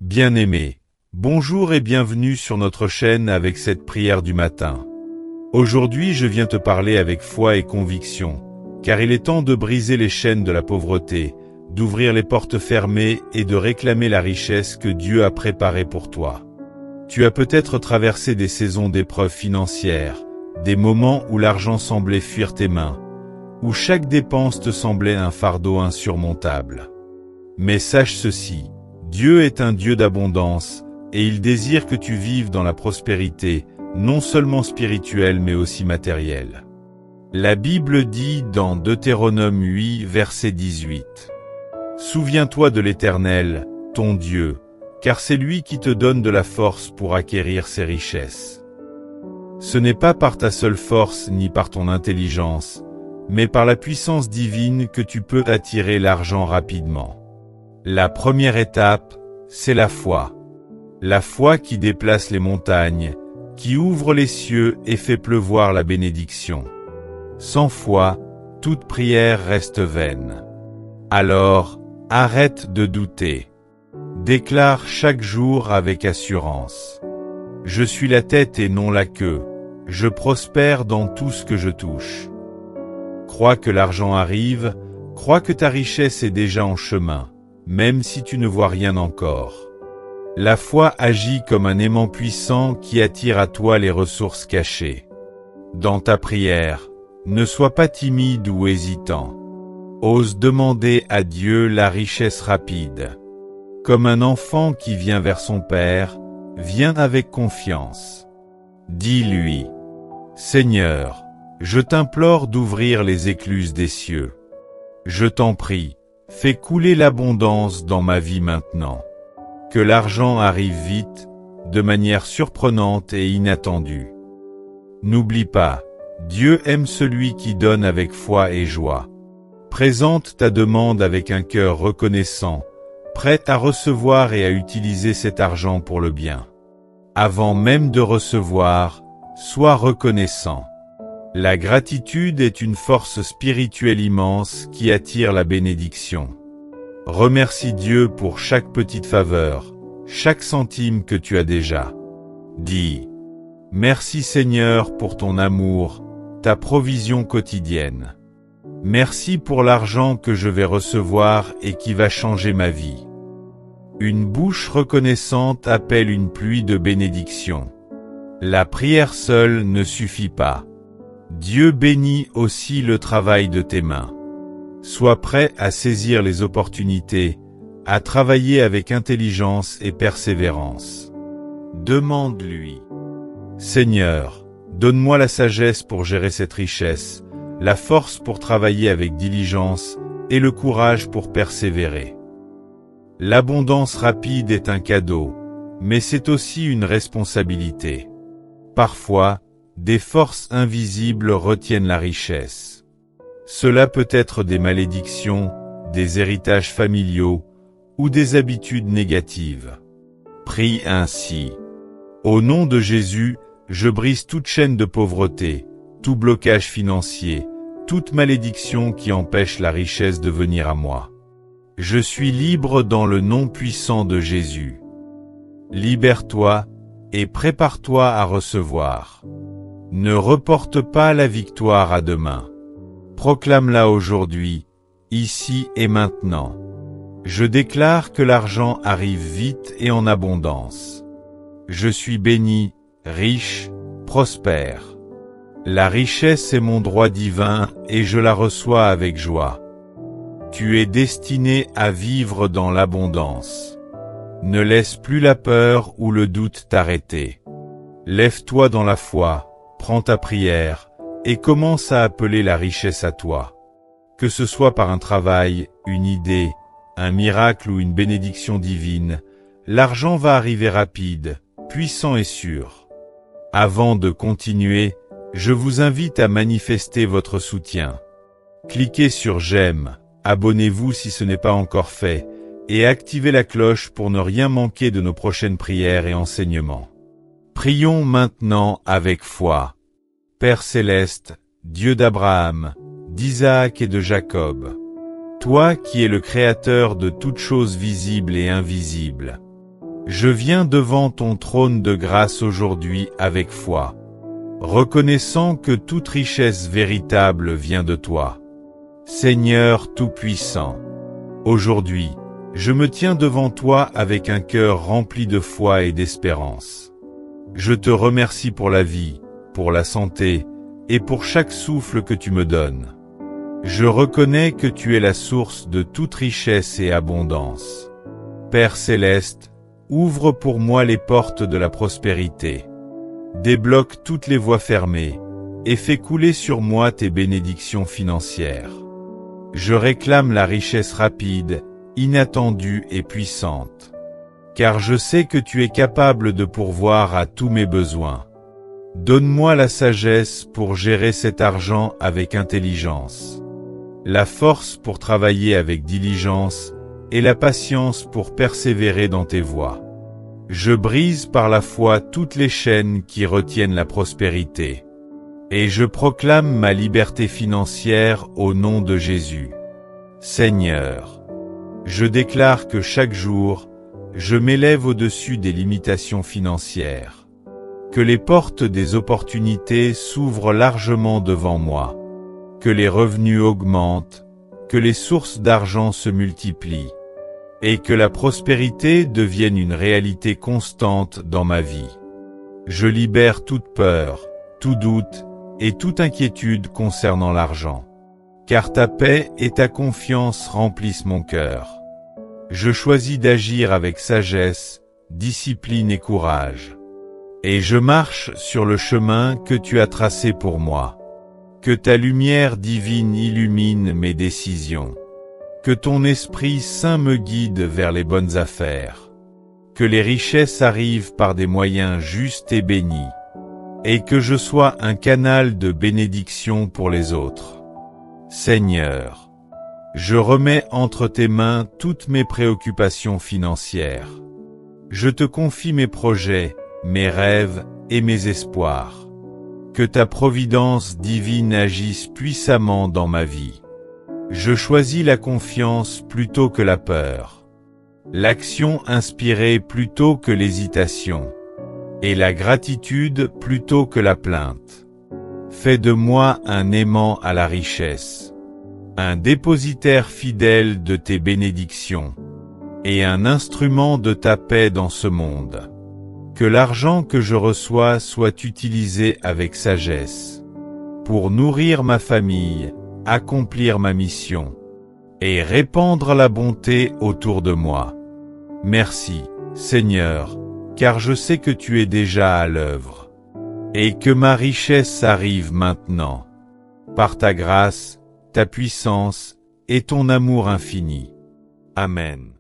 Bien-aimé, bonjour et bienvenue sur notre chaîne avec cette prière du matin. Aujourd'hui je viens te parler avec foi et conviction, car il est temps de briser les chaînes de la pauvreté, d'ouvrir les portes fermées et de réclamer la richesse que Dieu a préparée pour toi. Tu as peut-être traversé des saisons d'épreuves financières, des moments où l'argent semblait fuir tes mains, où chaque dépense te semblait un fardeau insurmontable. Mais sache ceci, Dieu est un Dieu d'abondance, et il désire que tu vives dans la prospérité, non seulement spirituelle mais aussi matérielle. La Bible dit dans Deutéronome 8, verset 18. « Souviens-toi de l'Éternel, ton Dieu, car c'est lui qui te donne de la force pour acquérir ses richesses. Ce n'est pas par ta seule force ni par ton intelligence, mais par la puissance divine que tu peux attirer l'argent rapidement. » La première étape, c'est la foi. La foi qui déplace les montagnes, qui ouvre les cieux et fait pleuvoir la bénédiction. Sans foi, toute prière reste vaine. Alors, arrête de douter. Déclare chaque jour avec assurance. Je suis la tête et non la queue. Je prospère dans tout ce que je touche. Crois que l'argent arrive, crois que ta richesse est déjà en chemin, même si tu ne vois rien encore. La foi agit comme un aimant puissant qui attire à toi les ressources cachées. Dans ta prière, ne sois pas timide ou hésitant. Ose demander à Dieu la richesse rapide. Comme un enfant qui vient vers son Père, viens avec confiance. Dis-lui, « Seigneur, je t'implore d'ouvrir les écluses des cieux. Je t'en prie, fais couler l'abondance dans ma vie maintenant. Que l'argent arrive vite, de manière surprenante et inattendue. N'oublie pas, Dieu aime celui qui donne avec foi et joie. Présente ta demande avec un cœur reconnaissant, prêt à recevoir et à utiliser cet argent pour le bien. Avant même de recevoir, sois reconnaissant. La gratitude est une force spirituelle immense qui attire la bénédiction. Remercie Dieu pour chaque petite faveur, chaque centime que tu as déjà. Dis, « Merci Seigneur pour ton amour, ta provision quotidienne. Merci pour l'argent que je vais recevoir et qui va changer ma vie. » Une bouche reconnaissante appelle une pluie de bénédiction. La prière seule ne suffit pas. Dieu bénit aussi le travail de tes mains. Sois prêt à saisir les opportunités, à travailler avec intelligence et persévérance. Demande-lui, « Seigneur, donne-moi la sagesse pour gérer cette richesse, la force pour travailler avec diligence et le courage pour persévérer. » L'abondance rapide est un cadeau, mais c'est aussi une responsabilité. Parfois, des forces invisibles retiennent la richesse. Cela peut être des malédictions, des héritages familiaux ou des habitudes négatives. Prie ainsi. Au nom de Jésus, je brise toute chaîne de pauvreté, tout blocage financier, toute malédiction qui empêche la richesse de venir à moi. Je suis libre dans le nom puissant de Jésus. Libère-toi et prépare-toi à recevoir. Ne reporte pas la victoire à demain. Proclame-la aujourd'hui, ici et maintenant. Je déclare que l'argent arrive vite et en abondance. Je suis béni, riche, prospère. La richesse est mon droit divin et je la reçois avec joie. Tu es destiné à vivre dans l'abondance. Ne laisse plus la peur ou le doute t'arrêter. Lève-toi dans la foi, prends ta prière, et commence à appeler la richesse à toi. Que ce soit par un travail, une idée, un miracle ou une bénédiction divine, l'argent va arriver rapide, puissant et sûr. Avant de continuer, je vous invite à manifester votre soutien. Cliquez sur j'aime, abonnez-vous si ce n'est pas encore fait, et activez la cloche pour ne rien manquer de nos prochaines prières et enseignements. Prions maintenant avec foi. Père céleste, Dieu d'Abraham, d'Isaac et de Jacob, toi qui es le créateur de toutes choses visibles et invisibles, Je viens devant ton trône de grâce aujourd'hui avec foi, reconnaissant que toute richesse véritable vient de toi. Seigneur Tout-Puissant, aujourd'hui, je me tiens devant toi avec un cœur rempli de foi et d'espérance. Je te remercie pour la vie, pour la santé, et pour chaque souffle que tu me donnes. Je reconnais que tu es la source de toute richesse et abondance. Père céleste, ouvre pour moi les portes de la prospérité. Débloque toutes les voies fermées, et fais couler sur moi tes bénédictions financières. Je réclame la richesse rapide, inattendue et puissante. Car je sais que tu es capable de pourvoir à tous mes besoins. Donne-moi la sagesse pour gérer cet argent avec intelligence, la force pour travailler avec diligence et la patience pour persévérer dans tes voies. Je brise par la foi toutes les chaînes qui retiennent la prospérité. Et je proclame ma liberté financière au nom de Jésus. Seigneur, je déclare que chaque jour, je m'élève au-dessus des limitations financières. Que les portes des opportunités s'ouvrent largement devant moi. Que les revenus augmentent, que les sources d'argent se multiplient, et que la prospérité devienne une réalité constante dans ma vie. Je libère toute peur, tout doute et toute inquiétude concernant l'argent. Car ta paix et ta confiance remplissent mon cœur. Je choisis d'agir avec sagesse, discipline et courage. Et je marche sur le chemin que tu as tracé pour moi. Que ta lumière divine illumine mes décisions. Que ton Esprit Saint me guide vers les bonnes affaires. Que les richesses arrivent par des moyens justes et bénis. Et que je sois un canal de bénédiction pour les autres. Seigneur, je remets entre tes mains toutes mes préoccupations financières. Je te confie mes projets, mes rêves et mes espoirs. Que ta providence divine agisse puissamment dans ma vie. Je choisis la confiance plutôt que la peur, l'action inspirée plutôt que l'hésitation, et la gratitude plutôt que la plainte. Fais de moi un aimant à la richesse, un dépositaire fidèle de tes bénédictions, et un instrument de ta paix dans ce monde. Que l'argent que je reçois soit utilisé avec sagesse, pour nourrir ma famille, accomplir ma mission, et répandre la bonté autour de moi. Merci, Seigneur, car je sais que tu es déjà à l'œuvre, et que ma richesse arrive maintenant, par ta grâce, ta puissance, et ton amour infini. Amen.